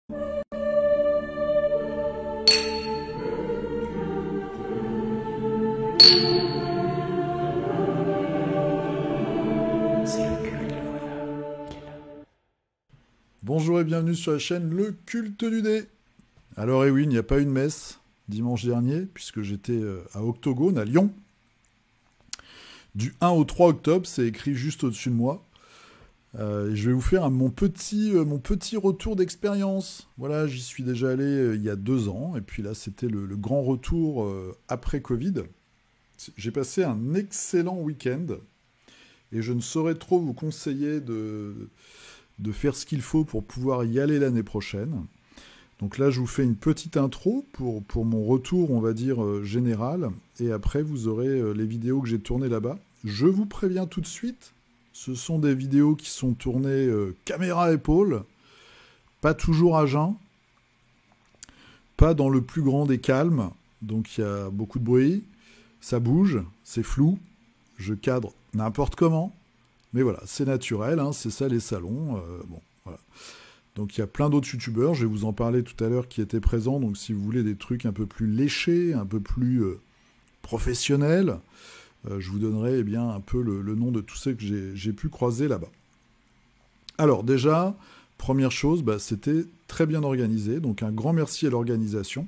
Bonjour et bienvenue sur la chaîne Le Culte du Dé. Alors et oui, il n'y a pas eu de messe dimanche dernier, puisque j'étais à Octogone, à Lyon. Du 1 au 3 octobre, c'est écrit juste au-dessus de moi. Et je vais vous faire mon petit retour d'expérience. Voilà, j'y suis déjà allé il y a 2 ans, et puis là c'était le grand retour après Covid. J'ai passé un excellent week-end, et je ne saurais trop vous conseiller de faire ce qu'il faut pour pouvoir y aller l'année prochaine. Donc là, je vous fais une petite intro pour mon retour, on va dire, général. Et après, vous aurez les vidéos que j'ai tournées là-bas. Je vous préviens tout de suite, ce sont des vidéos qui sont tournées caméra épaule, pas toujours à jeun, pas dans le plus grand des calmes. Donc il y a beaucoup de bruit, ça bouge, c'est flou, je cadre n'importe comment. Mais voilà, c'est naturel, hein, c'est ça les salons. Bon, voilà. Donc il y a plein d'autres youtubeurs, je vais vous en parler tout à l'heure, qui étaient présents. Donc si vous voulez des trucs un peu plus léchés, un peu plus professionnels, je vous donnerai bien un peu le nom de tous ceux que j'ai pu croiser là-bas. Alors déjà, première chose, c'était très bien organisé. Donc un grand merci à l'organisation.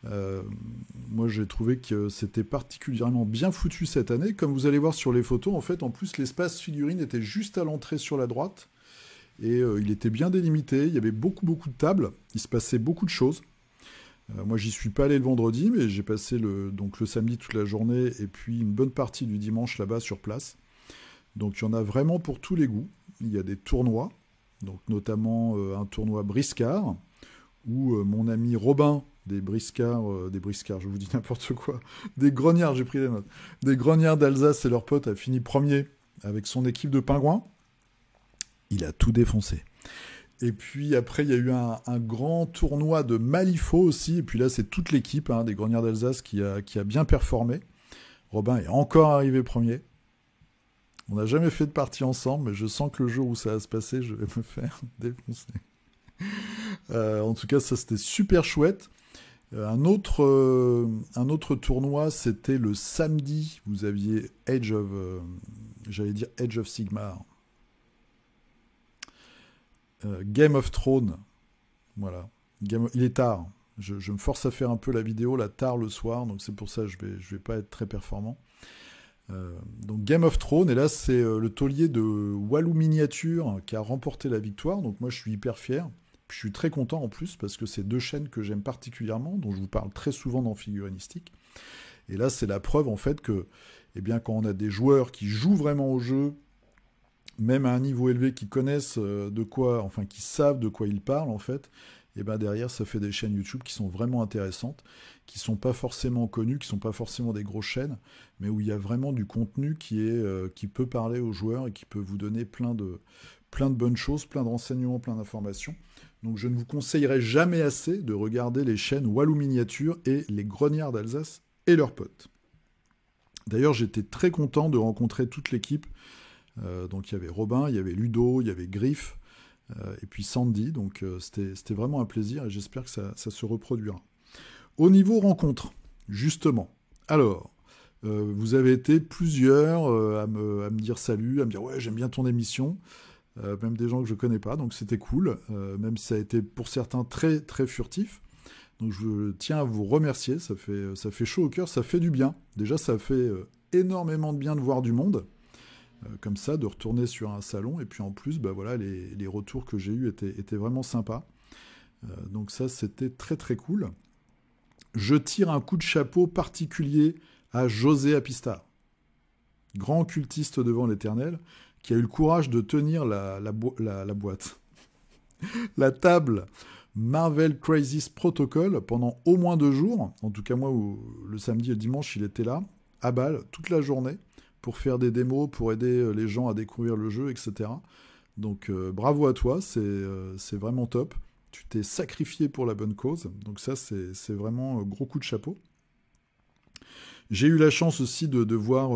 Moi j'ai trouvé que c'était particulièrement bien foutu cette année. Comme vous allez voir sur les photos, en fait, en plus l'espace figurine était juste à l'entrée sur la droite. Et il était bien délimité, il y avait beaucoup de tables, il se passait beaucoup de choses. Moi j'y suis pas allé le vendredi, mais j'ai passé le samedi toute la journée et puis une bonne partie du dimanche là-bas sur place. Donc il y en a vraiment pour tous les goûts. Il y a des tournois, donc notamment un tournoi briscard, où mon ami Robin des briscards, je vous dis n'importe quoi, des grognards, j'ai pris des notes, des grognards d'Alsace et leurs potes a fini premier avec son équipe de pingouins. Il a tout défoncé. Et puis après, il y a eu un grand tournoi de Malifaux aussi. Et puis là, c'est toute l'équipe des Grognards d'Alsace qui a bien performé. Robin est encore arrivé premier. On n'a jamais fait de partie ensemble, mais je sens que le jour où ça va se passer, je vais me faire défoncer. En tout cas, ça c'était super chouette. Un autre tournoi, c'était le samedi. Vous aviez Age of Sigmar. Game of Thrones, voilà. Il est tard. Je me force à faire un peu la vidéo là tard le soir, donc c'est pour ça que je vais pas être très performant. Donc Game of Thrones, et là c'est le taulier de Walou Miniature qui a remporté la victoire, donc moi je suis hyper fier. Puis je suis très content en plus parce que c'est deux chaînes que j'aime particulièrement, dont je vous parle très souvent dans Figurinistique. Et là c'est la preuve en fait que, eh bien, quand on a des joueurs qui jouent vraiment au jeu, même à un niveau élevé, qui connaissent qui savent de quoi ils parlent en fait, et ben derrière ça fait des chaînes YouTube qui sont vraiment intéressantes, qui sont pas forcément connues, qui sont pas forcément des grosses chaînes, mais où il y a vraiment du contenu qui peut parler aux joueurs et qui peut vous donner plein de bonnes choses, plein de renseignements, plein d'informations. Donc je ne vous conseillerais jamais assez de regarder les chaînes Walou Miniature et les Grognards d'Alsace et leurs potes. D'ailleurs j'étais très content de rencontrer toute l'équipe. Donc il y avait Robin, il y avait Ludo, il y avait Griff, et puis Sandy. Donc c'était vraiment un plaisir et j'espère que ça se reproduira. Au niveau rencontre, justement. Alors, vous avez été plusieurs à me dire salut, à me dire ouais j'aime bien ton émission. Même des gens que je connais pas, donc c'était cool. Même si ça a été pour certains très très furtif. Donc je tiens à vous remercier, ça fait chaud au cœur, ça fait du bien. Déjà ça fait énormément de bien de voir du monde. Comme ça, de retourner sur un salon, et puis en plus, voilà, les retours que j'ai eus étaient vraiment sympas. Donc ça, c'était très très cool. Je tire un coup de chapeau particulier à José Apista, grand cultiste devant l'Éternel, qui a eu le courage de tenir la boîte, la table Marvel Crisis Protocol pendant au moins 2 jours. En tout cas, moi, le samedi et le dimanche, il était là, à Bâle, toute la journée, pour faire des démos, pour aider les gens à découvrir le jeu, etc. Donc bravo à toi, c'est vraiment top. Tu t'es sacrifié pour la bonne cause, donc ça c'est vraiment gros coup de chapeau. J'ai eu la chance aussi de voir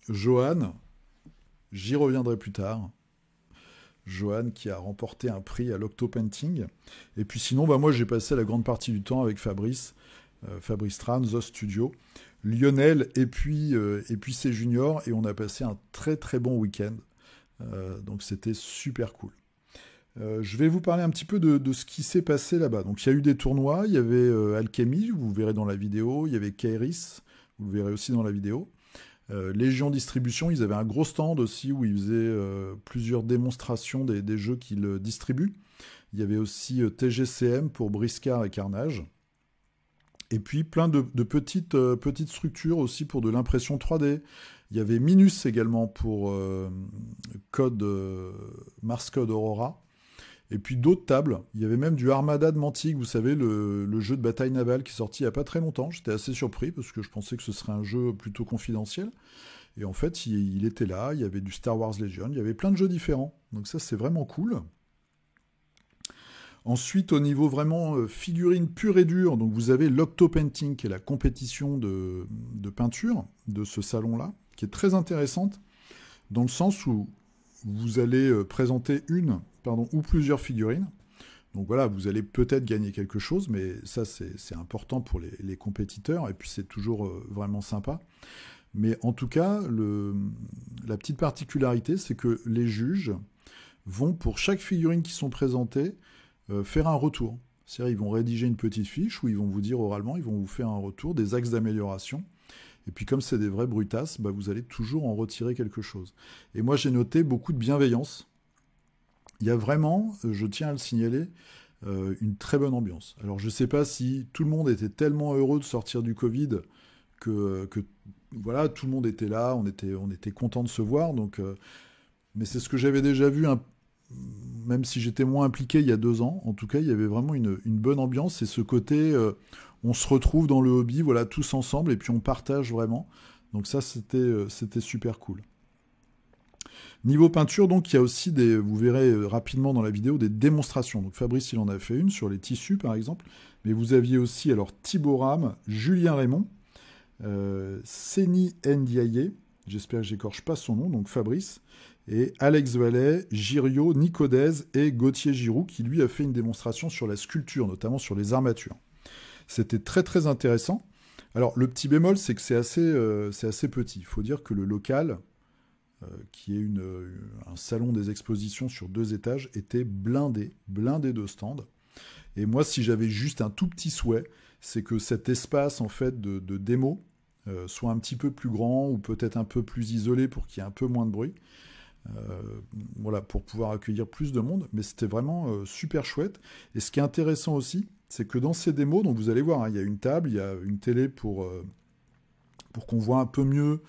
Johan, j'y reviendrai plus tard. Johan qui a remporté un prix à l'Octopainting. Et puis sinon, moi j'ai passé la grande partie du temps avec Fabrice Tran, The Studio, Lionel et puis ses juniors, et on a passé un très très bon week-end. Donc c'était super cool. Je vais vous parler un petit peu de ce qui s'est passé là-bas. Donc il y a eu des tournois, il y avait Alchemy, vous verrez dans la vidéo, il y avait Kairis, vous le verrez aussi dans la vidéo. Légion Distribution, ils avaient un gros stand aussi où ils faisaient plusieurs démonstrations des jeux qu'ils distribuent. Il y avait aussi TGCM pour Briscard et Carnage. Et puis plein de petites structures aussi pour de l'impression 3D. Il y avait Minus également pour Mars Code Aurora. Et puis d'autres tables. Il y avait même du Armada de Mantic, vous savez, le jeu de bataille navale qui est sorti il n'y a pas très longtemps. J'étais assez surpris parce que je pensais que ce serait un jeu plutôt confidentiel. Et en fait, il était là. Il y avait du Star Wars Legion. Il y avait plein de jeux différents. Donc ça, c'est vraiment cool. Ensuite, au niveau vraiment figurine pure et dure, donc vous avez l'Octopainting, qui est la compétition de peinture de ce salon-là, qui est très intéressante, dans le sens où vous allez présenter une ou plusieurs figurines. Donc voilà, vous allez peut-être gagner quelque chose, mais ça c'est important pour les compétiteurs, et puis c'est toujours vraiment sympa. Mais en tout cas, la petite particularité, c'est que les juges vont, pour chaque figurine qui sont présentées, faire un retour. C'est-à-dire, ils vont rédiger une petite fiche où ils vont vous dire oralement, ils vont vous faire un retour, des axes d'amélioration. Et puis comme c'est des vrais brutasses, vous allez toujours en retirer quelque chose. Et moi, j'ai noté beaucoup de bienveillance. Il y a vraiment, je tiens à le signaler, une très bonne ambiance. Alors, je ne sais pas si tout le monde était tellement heureux de sortir du Covid que voilà, tout le monde était là, on était content de se voir. Donc, mais c'est ce que j'avais déjà vu, même si j'étais moins impliqué il y a 2 ans. En tout cas, il y avait vraiment une bonne ambiance, et ce côté, on se retrouve dans le hobby, voilà, tous ensemble, et puis on partage vraiment. Donc ça, c'était super cool. Niveau peinture, donc, il y a aussi vous verrez rapidement dans la vidéo, des démonstrations. Donc Fabrice, il en a fait une sur les tissus, par exemple. Mais vous aviez aussi, alors, Thibaut Ram, Julien Raymond, Seni Ndiaye, j'espère que j'écorche pas son nom, donc Fabrice, et Alex Vallet, Girio, Nicodez et Gauthier Giroux, qui lui a fait une démonstration sur la sculpture, notamment sur les armatures. C'était très très intéressant. Alors le petit bémol, c'est que c'est assez petit. Il faut dire que le local, qui est un salon des expositions sur 2 étages, était blindé de stands. Et moi, si j'avais juste un tout petit souhait, c'est que cet espace en fait de démo soit un petit peu plus grand, ou peut-être un peu plus isolé pour qu'il y ait un peu moins de bruit. Voilà, pour pouvoir accueillir plus de monde. Mais c'était vraiment super chouette. Et ce qui est intéressant aussi, c'est que dans ces démos, donc vous allez voir, il y a une table, il y a une télé pour qu'on voit un peu mieux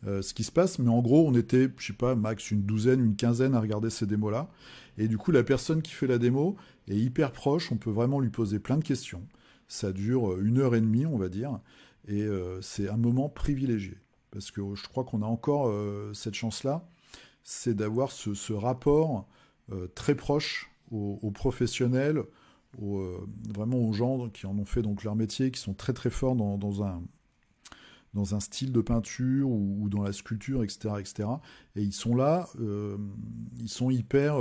ce qui se passe, mais en gros, on était, je sais pas, max une douzaine, une quinzaine à regarder ces démos-là. Et du coup, la personne qui fait la démo est hyper proche, on peut vraiment lui poser plein de questions. Ça dure 1h30, on va dire, et c'est un moment privilégié. Parce que je crois qu'on a encore cette chance-là, c'est d'avoir ce rapport très proche aux professionnels, vraiment aux gens qui en ont fait donc leur métier, qui sont très très forts dans un style de peinture ou dans la sculpture, etc., etc. Et ils sont là, ils sont hyper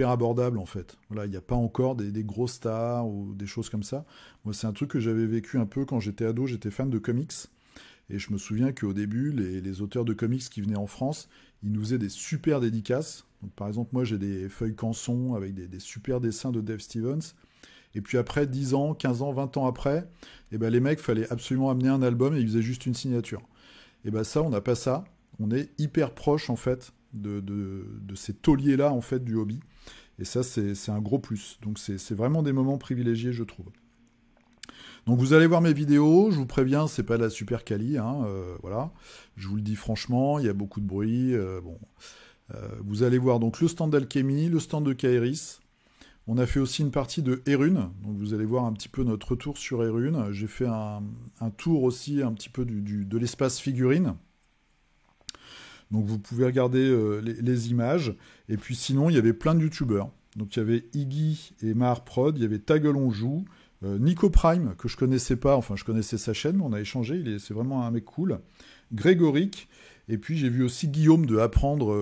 abordables en fait. Voilà, il n'y a pas encore des gros stars ou des choses comme ça. Moi, c'est un truc que j'avais vécu un peu quand j'étais ado, j'étais fan de comics. Et je me souviens qu'au début, les auteurs de comics qui venaient en France, ils nous faisaient des super dédicaces. Donc, par exemple, moi, j'ai des feuilles canson avec des super dessins de Dave Stevens. Et puis après, 10 ans, 15 ans, 20 ans après, les mecs, fallait absolument amener un album et ils faisaient juste une signature. Et ça, on n'a pas ça. On est hyper proche, en fait, de ces tauliers-là, en fait, du hobby. Et ça, c'est un gros plus. Donc, c'est vraiment des moments privilégiés, je trouve. Donc, vous allez voir mes vidéos. Je vous préviens, c'est pas de la super quali. Voilà. Je vous le dis franchement, il y a beaucoup de bruit. Vous allez voir donc le stand d'Alchemy, le stand de Kairis. On a fait aussi une partie de Erune, donc vous allez voir un petit peu notre retour sur Erune. J'ai fait un tour aussi un petit peu de l'espace figurine. Donc vous pouvez regarder les images. Et puis sinon, il y avait plein de youtubeurs. Donc il y avait Iggy et Mar Prod, il y avait Tagueulon Joue, Nico Prime, que je connaissais pas, enfin je connaissais sa chaîne, mais on a échangé, c'est vraiment un mec cool. Grégoric, Et puis j'ai vu aussi Guillaume de Apprendre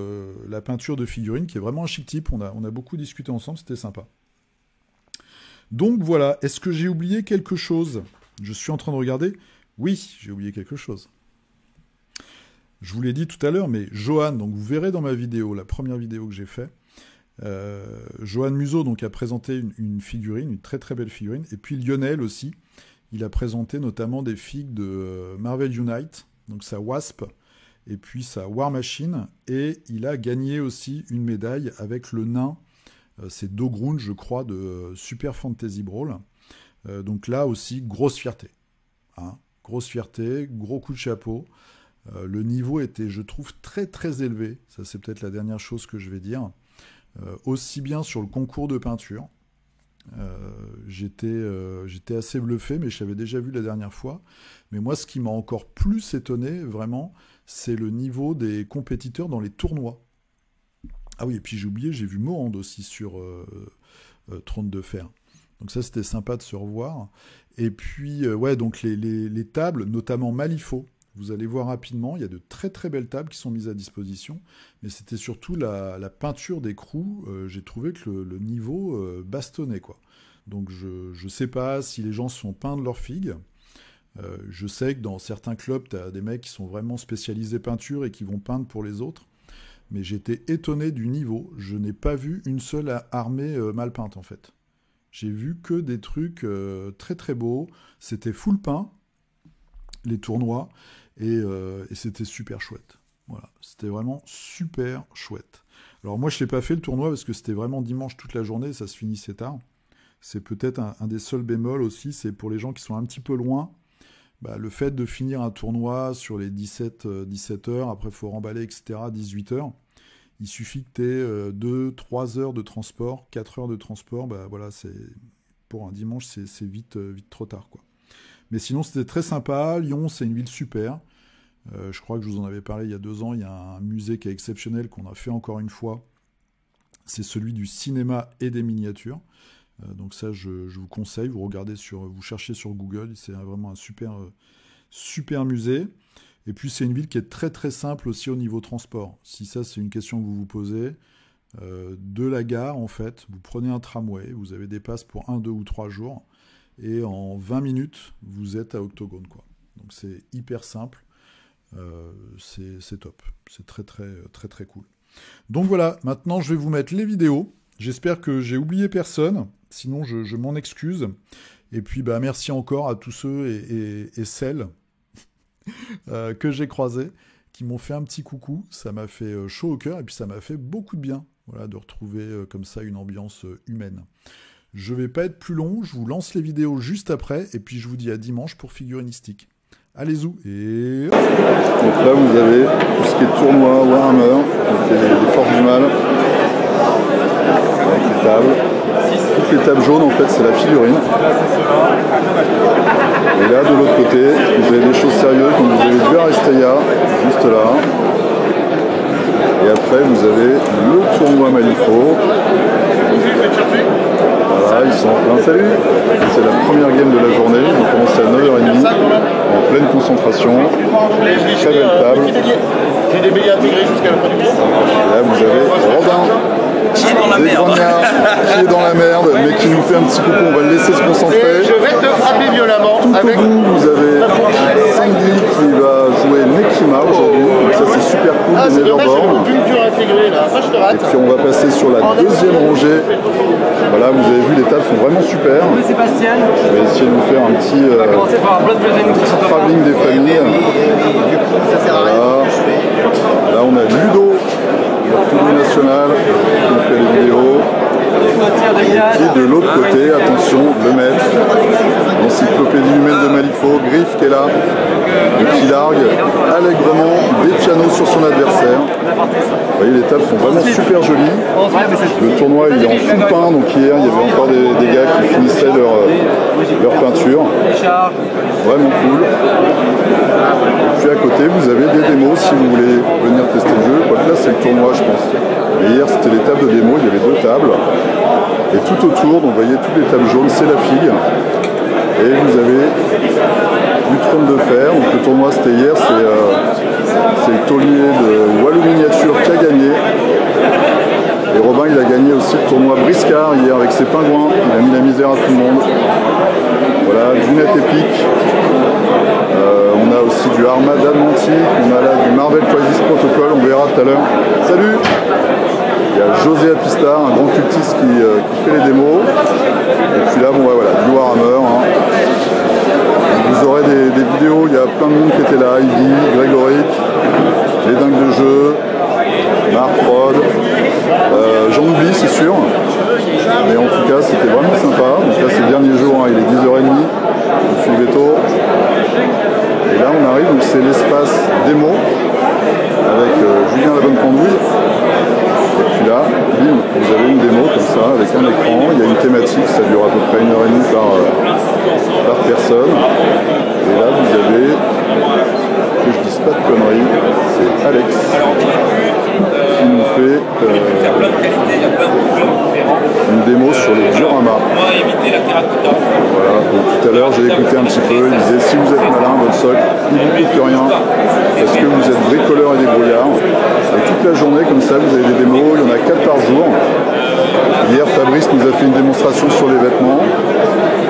la peinture de figurines, qui est vraiment un chic type. On a beaucoup discuté ensemble, c'était sympa. Donc voilà, est-ce que j'ai oublié quelque chose? Je suis en train de regarder. Oui, j'ai oublié quelque chose. Je vous l'ai dit tout à l'heure, mais Johan, donc vous verrez dans ma vidéo, la première vidéo que j'ai faite, Johan Museau donc, a présenté une figurine, une très très belle figurine, et puis Lionel aussi, il a présenté notamment des figues de Marvel Unite, donc sa Wasp, et puis sa War Machine, et il a gagné aussi une médaille avec le nain, c'est Dogrun, je crois, de Super Fantasy Brawl. Donc là aussi, grosse fierté. Hein, grosse fierté, gros coup de chapeau. Le niveau était, je trouve, très très élevé. Ça, c'est peut-être la dernière chose que je vais dire. Aussi bien sur le concours de peinture. J'étais assez bluffé, mais je l'avais déjà vu la dernière fois. Mais moi, ce qui m'a encore plus étonné, vraiment, c'est le niveau des compétiteurs dans les tournois. Ah oui, et puis j'ai oublié, j'ai vu Mohand aussi sur Trône de Fer. Donc ça, c'était sympa de se revoir. Et puis, ouais, donc les tables, notamment Malifaux, vous allez voir rapidement, il y a de très très belles tables qui sont mises à disposition, mais c'était surtout la peinture des crews, j'ai trouvé que le niveau bastonnait, quoi. Donc je sais pas si les gens sont peints de leurs figues. Je sais que dans certains clubs, tu as des mecs qui sont vraiment spécialisés peinture et qui vont peindre pour les autres. Mais j'étais étonné du niveau. Je n'ai pas vu une seule armée mal peinte, en fait. J'ai vu que des trucs très très beaux. C'était full peint, les tournois, et c'était super chouette. Voilà, c'était vraiment super chouette. Alors moi, je n'ai pas fait le tournoi parce que c'était vraiment dimanche toute la journée, ça se finissait tard. C'est peut-être un des seuls bémols aussi, c'est pour les gens qui sont un petit peu loin. Bah, le fait de finir un tournoi sur les 17 heures, après il faut remballer, etc., 18 heures, il suffit que tu aies 2-3 heures de transport, 4 heures de transport, bah, voilà, pour un dimanche, c'est vite trop tard, quoi. Mais sinon, c'était très sympa. Lyon, c'est une ville super. Je crois que je vous en avais parlé il y a 2 ans. Il y a un musée qui est exceptionnel, qu'on a fait encore une fois. C'est celui du cinéma et des miniatures. Donc ça, je vous conseille, vous cherchez sur Google, c'est vraiment un super musée. Et puis c'est une ville qui est très très simple aussi au niveau transport. Si ça c'est une question que vous vous posez, de la gare en fait, vous prenez un tramway, vous avez des passes pour 1, 2 ou 3 jours, et en 20 minutes, vous êtes à Octogone, quoi. Donc c'est hyper simple, c'est top, c'est très très très très cool. Donc voilà, maintenant je vais vous mettre les vidéos. J'espère que j'ai oublié personne, sinon je m'en excuse. Et puis bah, merci encore à tous ceux et celles que j'ai croisés, qui m'ont fait un petit coucou. Ça m'a fait chaud au cœur et puis ça m'a fait beaucoup de bien, voilà, de retrouver comme ça une ambiance humaine. Je vais pas être plus long, je vous lance les vidéos juste après et puis je vous dis à dimanche pour Figurinistique. Allez-y et... Donc là vous avez tout ce qui est tournoi, Warhammer, donc les forces du mal. Avec les tables. Toutes les tables jaunes, en fait, c'est la figurine. Et là, de l'autre côté, vous avez des choses sérieuses. Donc vous avez du Aristea, juste là. Et après, vous avez le tournoi Malifaux. Voilà, ils sont en plein salut. C'est la première game de la journée. Ils ont commencé à 9h30, en pleine concentration. Très belle table. J'ai des billets intégrés jusqu'à la fin du cours. Et là, vous avez Robin. Qui est dans la merde. Qui est dans la merde, mais qui nous fait un petit coucou. On va le laisser se concentrer. Je vais te frapper violemment. Tout avec... au bout, vous avez Sandy qui va jouer Nekima aujourd'hui. Donc ça, c'est super cool. Ah, des c'est dommage, j'ai Neverborn. mon culture intégrée là. Ça, je te rate. Et puis on va passer sur la deuxième rangée. Voilà, vous avez vu, les tables sont vraiment super. Oui, Sébastien. Je vais essayer de vous faire un petit On va commencer par un blood building sur travelling des familles. Du coup, ça sert à rien. Voilà. Là, on a Ludo, Tournoi national, qui nous fait des vidéos. Et de l'autre côté, attention, le maître, l'encyclopédie humaine de Malifaux, Griff qui est là, et qui largue allègrement des pianos sur son adversaire. Vous voyez, les tables sont vraiment super jolies. Le tournoi il est en full peint, donc hier il y avait encore des gars qui finissaient leur peinture. Vraiment cool. Et puis à côté, vous avez des démos si vous voulez venir tester le jeu. Quoique là, c'est le tournoi, je pense. Et hier, c'était les tables de démo, il y avait 2 tables. Et tout autour, donc vous voyez, toutes les tables jaunes, c'est la figue. Et vous avez du trône de fer. Donc le tournoi, c'était hier, c'est C'est le taulier de Walou Miniature qui a gagné. Et Robin, il a gagné aussi le tournoi Briscard hier avec ses pingouins. Il a mis la misère à tout le monde. Voilà, lunette épique. On a aussi du Armada Mantique. On a là du Marvel Crisis Protocol. On verra tout à l'heure. Salut! Il y a José Apistar, un grand cultiste qui fait les démos. Et puis là, bon, ouais, voilà, du Warhammer. Hein. Vous aurez des vidéos. Il y a plein de monde qui était là. Ivy, Grégoric, les dingues de jeu, Marc Rod. J'en oublie, c'est sûr. Mais en tout cas, c'était vraiment sympa. Donc là, c'est le dernier jour. Hein. Il est 10h30. Je suis Veto. Et là, on arrive. Donc c'est l'espace démo avec Julien la bonne pendouille. Et puis là, bim, vous avez une démo comme ça, avec un écran, il y a une thématique, ça dure à peu près 1h30 par personne. Et là, vous avez, que je dise pas de conneries, c'est Alex qui nous fait une démo sur les dioramas. Voilà, donc tout à l'heure j'ai écouté un petit peu, il disait si vous êtes malin, votre socle, il ne vous coûte rien, parce que vous êtes bricoleur et débrouillard. Et toute la journée comme ça, vous avez des démos, il y en a 4 par jour. Hier Fabrice nous a fait une démonstration sur les vêtements.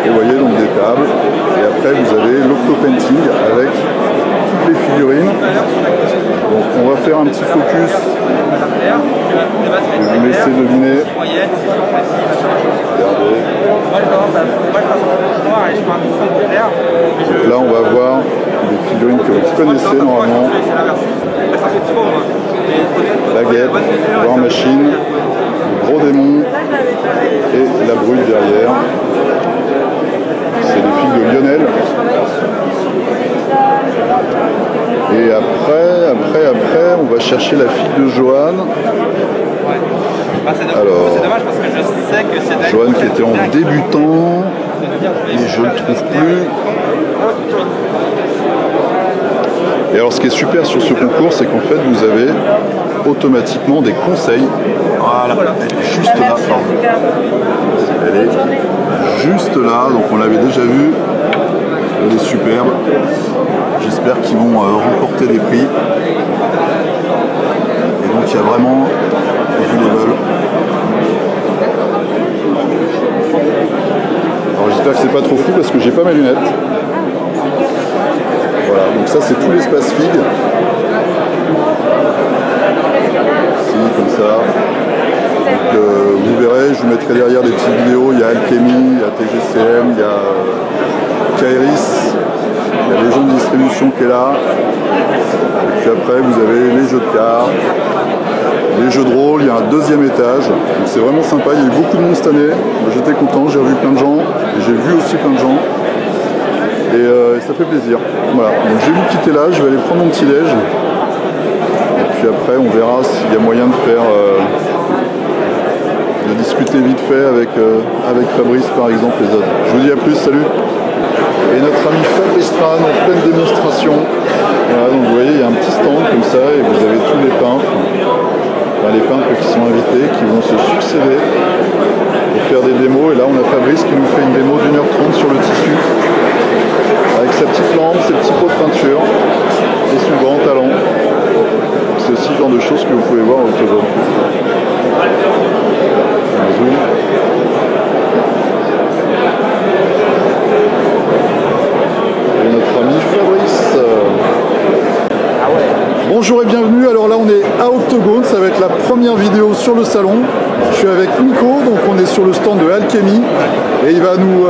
Vous voyez donc des tables. Et après vous avez l'octopainting avec toutes les figurines. Donc on va faire un petit focus. Je vais vous laisser deviner. Regardez. Donc là on va voir des figurines que vous connaissez normalement. La guêpe, War Machine, le gros démon et la brûle derrière. C'est les filles de Lionel. Et après, on va chercher la fille de Johan. Alors, Johan qui était en débutant, et je ne le trouve plus. Et alors ce qui est super sur ce concours, c'est qu'en fait vous avez automatiquement des conseils. Voilà, elle est juste là. Elle est juste là, donc on l'avait déjà vue. Elle est superbe. J'espère qu'ils vont remporter des prix. Et donc il y a vraiment du level. Alors j'espère que c'est pas trop fou parce que j'ai pas mes lunettes. Voilà, donc ça c'est tout l'espace FIG. Ici, comme ça. Donc vous verrez, je vous mettrai derrière des petites vidéos. Il y a Alchemy, il y a TGCM, il y a Kairis, il y a Légion de distribution qui est là. Et puis après vous avez les jeux de cartes, les jeux de rôle, il y a un deuxième étage. Donc c'est vraiment sympa, il y a eu beaucoup de monde cette année. Moi j'étais content, j'ai revu plein de gens, et j'ai vu aussi plein de gens. Et ça fait plaisir. Voilà, donc je vais vous quitter là, je vais aller prendre mon petit déj. Et puis après on verra s'il y a moyen de faire de discuter vite fait avec Fabrice par exemple les autres. Je vous dis à plus, salut. Et notre ami Fabrice Tran en pleine démonstration. Voilà, donc vous voyez il y a un petit stand comme ça et vous avez tous les peintres. Enfin, les peintres qui sont invités, qui vont se succéder pour faire des démos. Et là on a Fabrice qui nous fait une démo d'1h30 sur le tissu. Avec sa petite lampe, ses petits pots de peinture et son grand talent. C'est aussi le genre de choses que vous pouvez voir au Octogone. Et notre ami Fabrice. Bonjour et bienvenue, alors là on est à Octogone, ça va être la première vidéo sur le salon. Je suis avec Nico, donc on est sur le stand de Alchemy et il va nous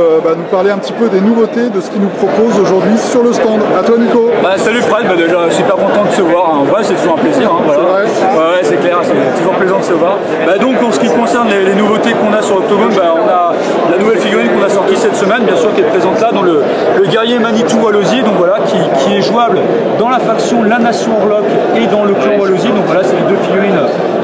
parler un petit peu des nouveautés de ce qu'il nous propose aujourd'hui sur le stand. À toi Nico. Salut Fred, déjà super content de se voir, en vrai c'est toujours un plaisir. Voilà. Ouais, c'est clair, c'est toujours plaisant de se voir. Donc en ce qui concerne les nouveautés qu'on a sur Octogone, on a la nouvelle figurine qu'on a sortie cette semaine, bien sûr qui est présente là, dans le guerrier Manitou Wallosie, donc voilà, qui est jouable dans la faction La Nation Orlok et dans le clan Wallosie. Donc voilà, c'est les deux figurines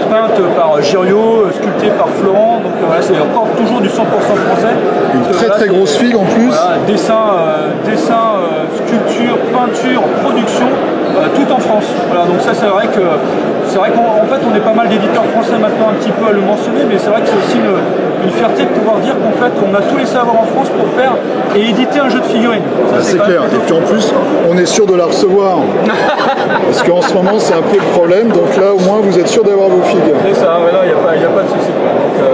peintes par Girio, sculptées par Florent. Donc voilà, c'est encore toujours du 100% français. Une très grosse figue en plus. Voilà, dessin, sculpture, peinture, production, tout en France. Voilà, donc ça c'est vrai que c'est vrai qu'en fait on est pas mal d'éditeurs français maintenant un petit peu à le mentionner, mais c'est vrai que c'est aussi une fierté de pouvoir dire qu'en fait on a tous les savoirs en France pour faire et éditer un jeu de figurines. C'est clair, et puis en plus on est sûr de la recevoir. Parce qu'en ce moment c'est un peu le problème, donc là au moins vous êtes sûr d'avoir vos figues. C'est ça, ouais, il n'y a pas de souci.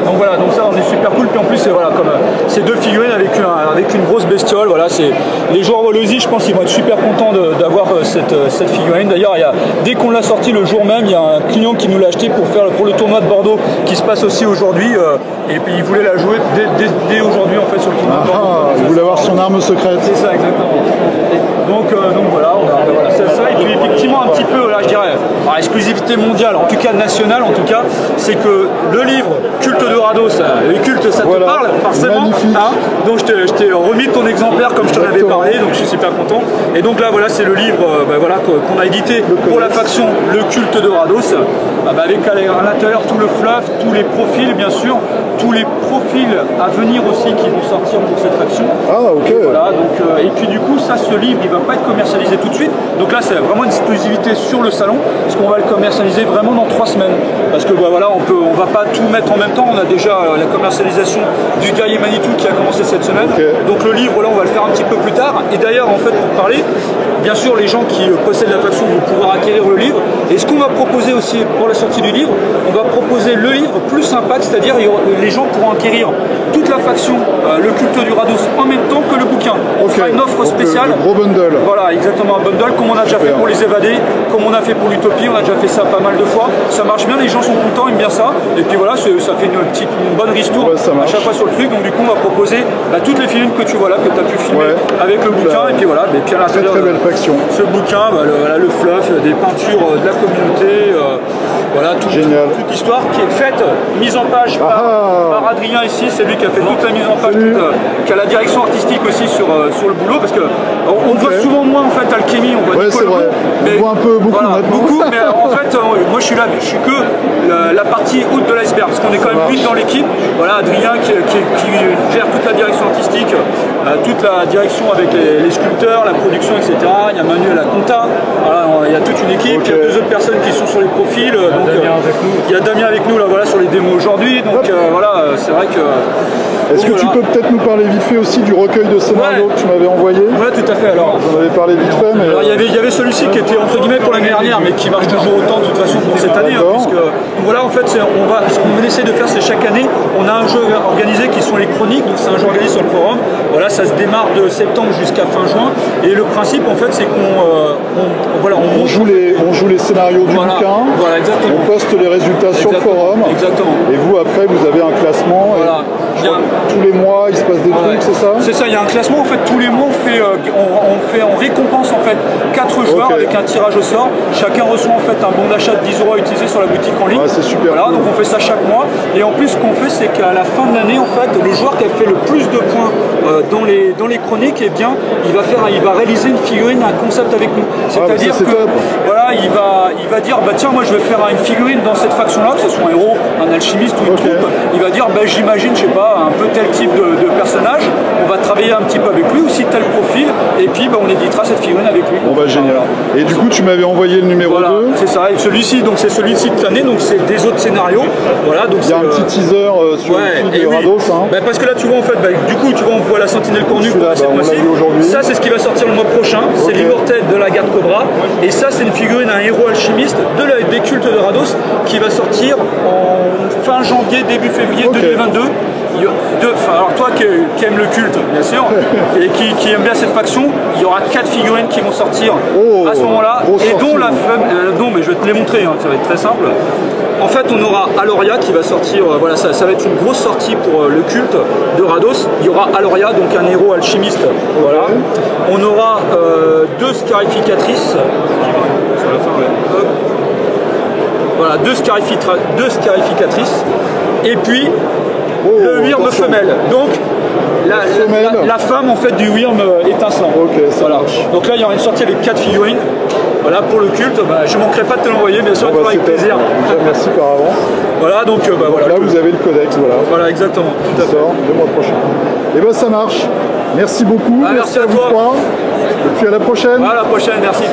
Donc voilà, donc ça on est super cool, puis en plus c'est voilà, comme ces deux figurines avec une grosse bestiole, voilà, c'est les joueurs Wallosie, je pense qu'ils vont être super contents d'avoir cette figurine. D'ailleurs, dès qu'on l'a sorti le jour même, il y a un client qui nous l'a acheté pour le tournoi de Bordeaux qui se passe aussi aujourd'hui, et puis il voulait la jouer dès aujourd'hui en fait sur le tournoi de Bordeaux. Il voulait avoir son arme secrète. C'est ça, exactement. Donc voilà, voilà, c'est ça. Et puis effectivement un petit peu, là je dirais, exclusivité mondiale, en tout cas nationale, en tout cas, c'est que le livre Culte de Rados, le culte ça te parle forcément, hein, donc je t'ai remis ton exemplaire comme je t'en avais parlé, donc je suis super content. Et donc là voilà, c'est le livre voilà, qu'on a édité pour la faction Le Culte de Rados, avec à l'intérieur tout le fluff, tous les profils bien sûr, tous les profils à venir aussi qui vont sortir pour cette faction. Ah ok. Voilà, donc, et puis du coup ça, ce livre il va pas être commercialisé tout de suite, donc là c'est vraiment une exclusivité sur le salon, parce qu'on va le commercialiser vraiment dans 3 semaines, parce que voilà, on va pas tout mettre en même temps, on a déjà la commercialisation du Guerrier Manitou qui a commencé cette semaine, donc le livre là on va le faire un petit peu plus tard. Et d'ailleurs en fait pour parler, bien sûr les gens qui possèdent la faction vont pouvoir acquérir le livre, et ce qu'on va proposer aussi pour la sortie du livre, on va proposer le livre plus impact, c'est-à-dire les gens pourront acquérir toute la faction, le culte du Rados en même temps que le bouquin. On fera une offre spéciale. Le gros bundle. Voilà, exactement, un bundle comme on a déjà fait pour les évadés, comme on a fait pour l'Utopie, on a déjà fait ça pas mal de fois. Ça marche bien, les gens sont contents, aiment bien ça. Et puis voilà, ça fait une bonne ristourne à chaque fois sur le truc. Donc du coup, on va proposer toutes les figurines que tu vois là, que tu as pu filmer avec le bouquin. Et puis voilà, et puis à l'intérieur très belle faction. Ce bouquin, le fluff, des peintures de la communauté, voilà, toute l'histoire qui est faite, mise en page par Adrien ici, c'est lui qui a fait toute la mise en page, qui a la direction artistique aussi sur le boulot, parce que on voit souvent moins en fait Alchemy, on voit c'est vrai. Mais on voit un peu beaucoup beaucoup, mais en fait moi je suis là, je suis que la partie haute de l'iceberg, parce qu'on est quand même 8 dans l'équipe. Voilà, Adrien qui gère toute la direction artistique, toute la direction avec les sculpteurs, la production, etc. Il y a Manu à la compta, voilà, il y a toute une équipe, il y a 2 autres personnes qui sont sur les profils, donc il y a Damien avec nous là, voilà, sur les démos aujourd'hui, donc voilà, c'est vrai que... Est-ce que tu peux peut-être nous parler vite fait aussi du recueil de scénarios que tu m'avais envoyé? Ouais, tout à fait. Alors, on avait parlé vite fait, mais... Alors, il y avait celui-ci qui était entre guillemets pour l'année dernière, mais qui marche toujours autant de toute façon pour cette année, puisque voilà, en fait, ce qu'on essaie de faire, c'est chaque année, on a un jeu organisé qui sont les chroniques, donc c'est un jeu organisé sur le forum. Voilà, ça se démarre de septembre jusqu'à fin juin, et le principe, en fait, c'est qu'on joue les scénarios du bouquin. Voilà, exactement. On poste les résultats sur le forum. Exactement. Et vous, après, vous avez un classement. Voilà. Tous les mois, il se passe des trucs, c'est ça? C'est ça, il y a un classement, en fait, tous les mois, on récompense, en fait, 4 joueurs avec un tirage au sort. Chacun reçoit, en fait, un bon d'achat de 10 € à utiliser sur la boutique en ligne. Ouais, c'est super. Voilà, cool. donc on fait ça chaque mois. Et en plus, ce qu'on fait, c'est qu'à la fin de l'année, en fait, le joueur qui a fait le plus de points dans les chroniques, eh bien, il va réaliser une figurine, un concept avec nous. C'est-à-dire que, voilà, il va dire, bah tiens, moi, je vais faire une figurine dans cette faction-là, que ce soit un héros, un alchimiste ou une troupe. Il va dire, bah j'imagine, je sais pas, un peu tel type de personnage, on va travailler un petit peu avec lui, aussi tel profil, et puis on éditera cette figurine avec lui. Bon bah génial. Et du coup tu m'avais envoyé le numéro 2. C'est ça, et celui-ci, donc c'est celui-ci de cette année, donc c'est des autres scénarios. Voilà, donc il y a un petit teaser sur le site de Rados. Hein. Parce que là tu vois en fait, du coup tu vois on voit la sentinelle cornue pour cette fois-ci. Ça c'est ce qui va sortir le mois prochain, c'est l'immortel de la garde Cobra, et ça c'est une figurine, un héros alchimiste des cultes de Rados qui va sortir en fin janvier, début février 2022. Alors toi qui aime le culte, bien sûr, et qui aime bien cette faction, il y aura 4 figurines qui vont sortir à ce moment-là, et dont mais je vais te les montrer, hein, ça va être très simple. En fait, on aura Aloria qui va sortir, voilà, ça va être une grosse sortie pour le culte de Rados. Il y aura Aloria, donc un héros alchimiste, voilà. On aura 2 scarificatrices. Sur la fin, ouais. Voilà, 2 scarificatrices. Et puis le Wyrm femelle. Donc la femme en fait du Wyrm étincelant. Voilà. Donc là il y aura une sortie avec 4 figurines. Voilà pour le culte. Je ne manquerai pas de te l'envoyer, bien sûr, avec plaisir. Merci par avance. Voilà, donc voilà. Là vous avez le codex, voilà. Voilà, exactement. Tout à fait. Le mois prochain. Et ben ça marche. Merci beaucoup. Merci à vous toi. Et puis à la prochaine. À la prochaine, merci.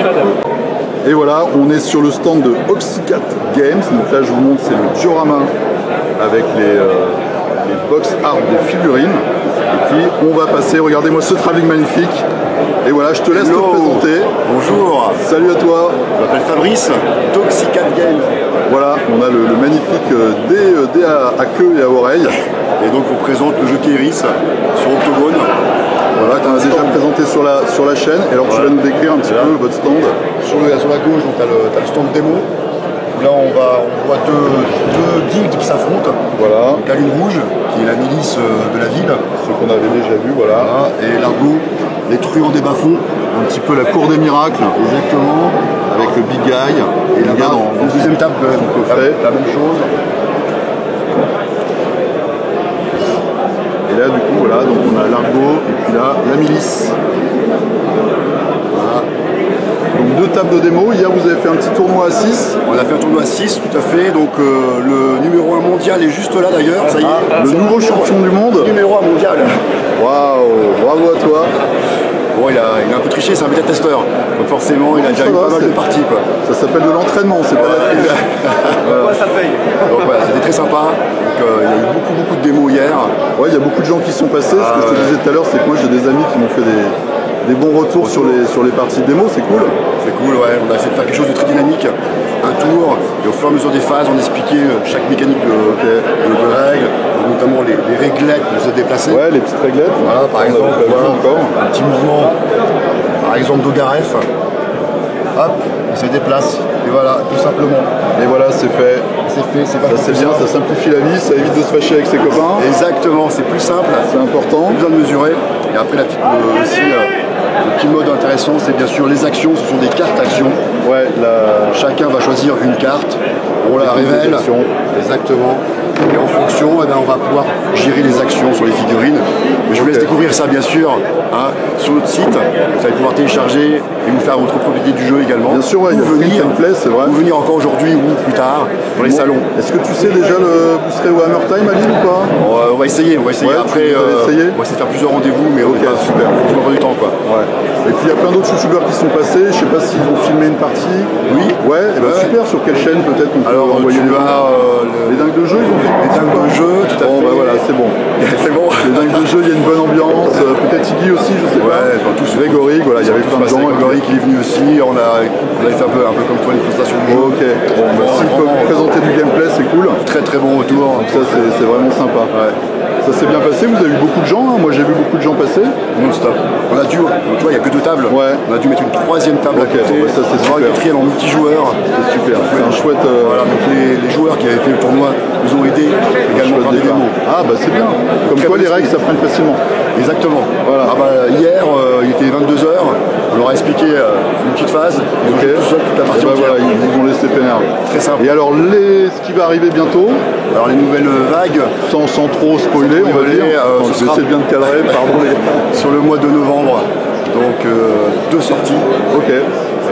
Et voilà, on est sur le stand de Oxycat Games. Donc là, je vous montre, c'est le diorama avec les box art des figurines. Et puis, on va passer, regardez-moi ce travelling magnifique. Et voilà, je te laisse te présenter. Bonjour. Salut à toi. Je m'appelle Fabrice, d'Oxycat Games. Voilà, on a le magnifique dé à queue et à oreille. Et donc, on présente le jeu Kéris sur Octogone. Voilà, tu as déjà présenté sur la chaîne. Et alors, tu vas nous décrire un petit peu votre stand. Sur la gauche, tu as le stand démo. Là, on voit deux guildes qui s'affrontent. Voilà. Donc, la Lune Rouge, qui est la milice de la ville. Ce qu'on avait déjà vu, voilà. Et l'Argot, les truands des bas-fonds. Un petit peu la cour des miracles. Exactement. Avec le Big Guy. Et là-bas, dans deuxième table, la même chose. Et là, du coup, voilà, donc on a l'Argot et puis là, la milice. Voilà. Donc 2 tables de démo. Hier, vous avez fait un petit tournoi à 6. On a fait un tournoi à 6, tout à fait. Donc le numéro 1 mondial est juste là d'ailleurs. Ça y est. Le nouveau champion du monde. Numéro 1 mondial. Waouh, bravo à toi. Bon, il a un peu triché, c'est un bêta-testeur. Donc forcément, il a déjà eu pas mal de parties. Quoi. Ça s'appelle de l'entraînement, c'est pas la triche. Voilà. Ça paye. Donc voilà, c'était très sympa. Donc, il y a eu beaucoup de démos hier. Ouais, il y a beaucoup de gens qui sont passés. Ce que je te disais tout à l'heure, c'est que moi j'ai des amis qui m'ont fait des bons retours sur les parties de démo, c'est cool. C'est cool, ouais. On a essayé de faire quelque chose de très dynamique. Un tour, et au fur et à mesure des phases, on expliquait chaque mécanique de règles, notamment les réglettes pour se déplacer. Ouais, les petites réglettes. Voilà, par exemple, encore un petit mouvement, par exemple d'Ogaref. Hop, il se déplace. Et voilà, tout simplement. Et voilà, c'est fait. C'est fait, c'est pas Ça, c'est bien, ça simplifie la vie, ça évite de se fâcher avec ses copains. Exactement, c'est plus simple. C'est important. Plus besoin de mesurer. Et après, le petit mode intéressant, c'est bien sûr les actions. Ce sont des cartes actions. Ouais, chacun va choisir une carte. On la révèle. Exactement. Et en fonction, eh ben, on va pouvoir gérer les actions sur les figurines. Mais je vous laisse découvrir ça, bien sûr, sur notre site. Vous allez pouvoir télécharger et vous faire votre propre idée du jeu également. Bien sûr, ouais, il y a venir, c'est vrai. Ou venir encore aujourd'hui ou plus tard dans les salons. Est-ce que tu sais déjà vous serez au Hammer Time à Lille ou pas? On va essayer. Ouais, Après, on va essayer ok, super. Il faut du temps, quoi. Ouais. Et puis il y a plein d'autres youtubeurs qui sont passés. Je sais pas s'ils ont filmé une partie. Oui. Ouais. Et ben super. Sur quelle chaîne peut-être on peut envoyer tu as les dingues de jeu. Ils ont fait les dingues de jeu. Tout à fait. Bah voilà, c'est bon. C'est bon. Les dingues de jeu, il y a une bonne ambiance. Peut-être Iggy aussi, je sais pas. Ouais, tous Grégory, voilà, il y avait plein de gens. Grégory qui est venu aussi. On a fait un peu comme toi une présentation du jeu. Ok. Bon, bah, s'ils peuvent présenter du gameplay, c'est cool. Très bon retour. Donc ça, c'est vraiment sympa. Ouais. Ça s'est bien passé, vous avez eu beaucoup de gens, hein. Moi j'ai vu beaucoup de gens passer. Non-stop. On a dû, donc tu vois, il n'y a que 2 tables. Ouais. On a dû mettre une 3e table à côté. Ouais, ça c'est super. Une 4e en multijoueur. C'est super, c'est un chouette. Voilà, donc les joueurs qui avaient fait le tournoi nous ont aidés également par des démos. Ah bah c'est bien. Comme quoi les règles s'apprennent facilement. Exactement. Voilà. Hier, il était 22h. On leur a expliqué une petite phase. Ils ont joué tout seul toute la partie entière. Voilà, ils vous ont laissé pénère. Très simple. Et alors ce qui va arriver bientôt. Alors les nouvelles vagues. Sans trop spoiler, on va dire. J'essaie bien de cadrer, pardon les gars. Sur le mois de novembre. Donc 2 sorties. Ok.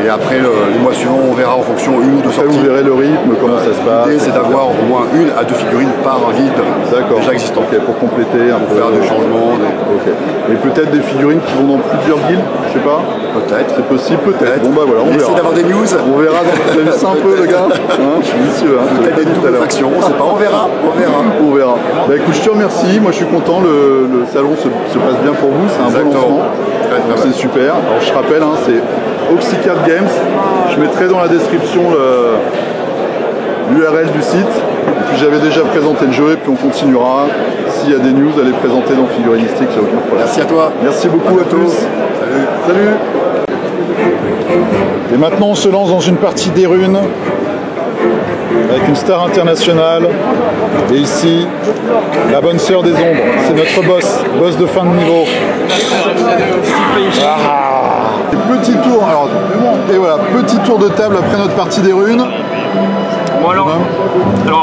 Et après, les mois suivants, on verra en fonction 1 ou 2 sorties. Vous verrez le rythme, comment ça se passe. L'idée, c'est d'avoir au moins 1 à 2 figurines par guide déjà existant. Ok, pour compléter un peu. Faire des changements. Ok. Et peut-être des figurines qui vont dans plusieurs guildes, je sais pas. Peut-être. C'est possible, peut-être. Bon bah voilà, on verra. Essayer d'avoir des news. On verra. Vous avez vu ça un peu, le gars. Je suis vicieux. Peut-être des doubles factions, on sait pas. On verra. On verra. Bah écoute, je te remercie. Moi, je suis content. Le salon se passe bien pour vous. C'est un bon lancement. C'est super. Alors je rappelle, c'est Oxycat Games. Je mettrai dans la description l'URL du site. Et puis j'avais déjà présenté le jeu et puis on continuera. S'il y a des news à les présenter dans Figuristique, il n'y a aucun problème. Merci à toi. Merci beaucoup à tous. Salut. Et maintenant on se lance dans une partie des runes avec une star internationale. Et ici, la bonne sœur des ombres. C'est notre boss de fin de niveau. Petit tour, et voilà, petit tour de table après notre partie des runes. Bon alors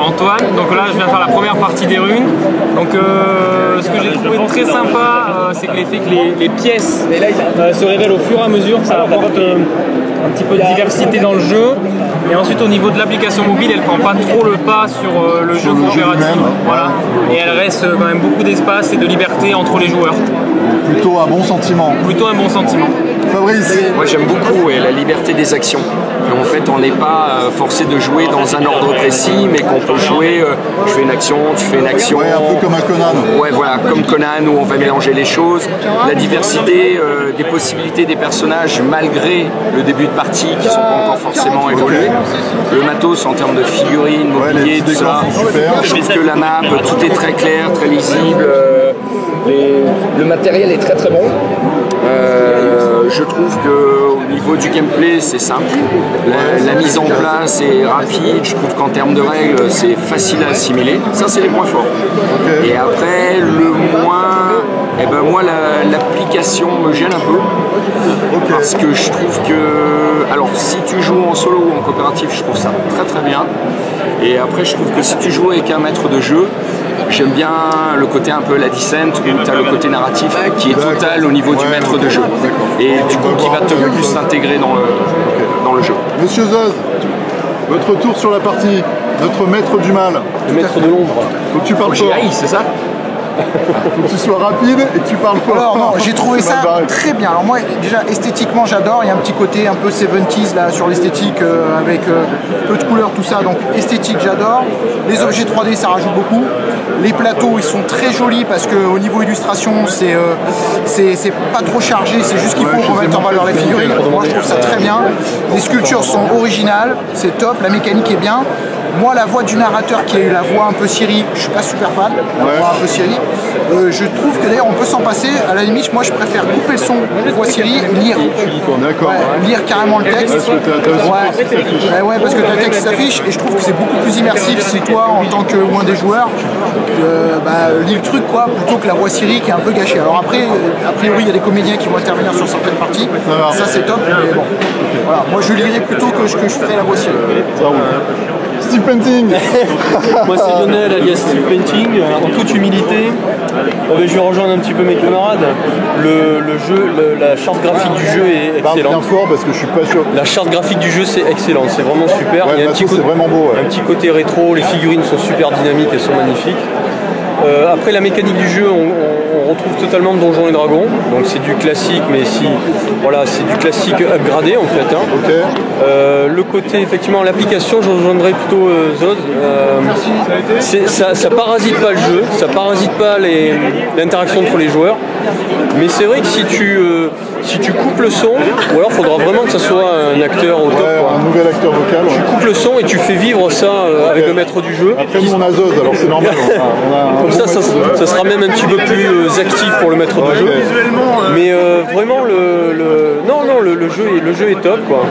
Antoine, donc là je viens de faire la première partie des runes. Donc ce que j'ai trouvé très sympa, c'est que l'effet que les pièces se révèlent au fur et à mesure, ça apporte un petit peu de diversité dans le jeu. Et ensuite au niveau de l'application mobile, elle prend pas trop le pas sur le jeu coopératif. Voilà. Et elle reste quand même beaucoup d'espace et de liberté entre les joueurs. Plutôt un bon sentiment. Plutôt un bon sentiment. Fabrice. Moi j'aime beaucoup la liberté des actions. Et en fait on n'est pas forcé de jouer dans un ordre précis, mais qu'on peut jouer, je fais une action, tu fais une action. Ouais, un peu comme un Conan. Ouais, voilà, comme Conan où on va mélanger les choses. La diversité des possibilités des personnages malgré le début de partie qui ne sont pas encore forcément évolués. Le matos en termes de figurines, mobilier, tout ça. Je trouve que la map, tout est très clair, très lisible. Le matériel est très très bon. Je trouve qu'au niveau du gameplay, c'est simple. La mise en place est rapide. Je trouve qu'en termes de règles, c'est facile à assimiler. Ça, c'est les points forts. Et après, le moins, eh ben, moi, l'application me gêne un peu. Parce que je trouve que... Alors, si tu joues en solo ou en coopératif, je trouve ça très très bien. Et après, je trouve que si tu joues avec un maître de jeu, j'aime bien le côté un peu la Descent où tu as le côté narratif qui est total au niveau du maître de jeu. Et du coup, qui va te plus s'intégrer dans le jeu. Monsieur Zoz, votre tour sur la partie, notre maître du mal. Le maître de l'ombre. Faut que tu parles fort. c'est ça? Faut que tu sois rapide et que tu parles fort. Alors non, j'ai trouvé ça très bien. Alors moi, déjà esthétiquement, j'adore. Il y a un petit côté un peu 70s là sur l'esthétique avec peu de couleurs, tout ça. Donc esthétique, j'adore. Les objets 3D, ça rajoute beaucoup. Les plateaux, ils sont très jolis parce que au niveau illustration, c'est pas trop chargé. C'est juste qu'il faut qu'on mette en valeur les figurines. Moi, je trouve ça très bien. Les sculptures sont originales, c'est top. La mécanique est bien. Moi, la voix du narrateur qui a eu la voix un peu Siri, je suis pas super fan. La voix un peu Siri. Je trouve que d'ailleurs on peut s'en passer. À la limite, moi je préfère couper le son de voix Siri et lire. D'accord. Lire carrément le texte. Ouais, parce que le texte s'affiche et je trouve que c'est beaucoup plus immersif si toi, en tant que un des joueurs, lis le truc quoi, plutôt que la voix Siri qui est un peu gâchée. Alors après, a priori, il y a des comédiens qui vont intervenir sur certaines parties. Ça c'est top. Mais bon, voilà. Moi je lirai plutôt que je ferai la voix Siri. Steve Painting. Moi c'est Lionel alias Steve Painting. En toute humilité, je vais rejoindre un petit peu mes camarades. Le jeu, la charte graphique du jeu est excellente. Bien fort parce que je suis pas sûr. La charte graphique du jeu c'est excellent, c'est vraiment super. Ouais, il y a un petit côté rétro, les figurines sont super dynamiques, elles sont magnifiques. Après la mécanique du jeu, on retrouve totalement Donjons et Dragons, donc c'est du classique, mais c'est du classique upgradé en fait. Le côté effectivement l'application, je rejoindrais plutôt Zoz. Ça parasite pas le jeu, ça parasite pas l'interaction entre les joueurs, mais c'est vrai que si tu coupes le son, ou alors il faudra vraiment que ça soit un acteur au top. Un nouvel acteur vocal. Tu coupes le son et tu fais vivre ça avec le maître du jeu. Après nous on a Zoz, alors c'est normal. Comme ça sera même un petit peu plus actif pour le maître de jeu. Mais vraiment le jeu est top quoi.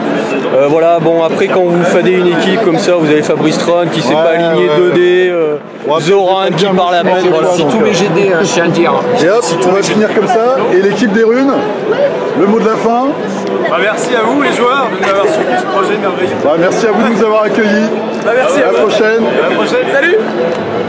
Voilà, bon après quand vous fadez une équipe comme ça, vous avez Fabrice Tron qui s'est pas aligné 2D, Zoran qui parle à peine. Voilà. Si tous mes GD, je tiens à le dire. Et hop, on va finir comme ça. Et l'équipe des runes, le mot de la fin. Merci à vous les joueurs de nous avoir suivi ce projet merveilleux. Merci à vous de nous avoir accueillis. Merci à la prochaine. À la prochaine. Salut.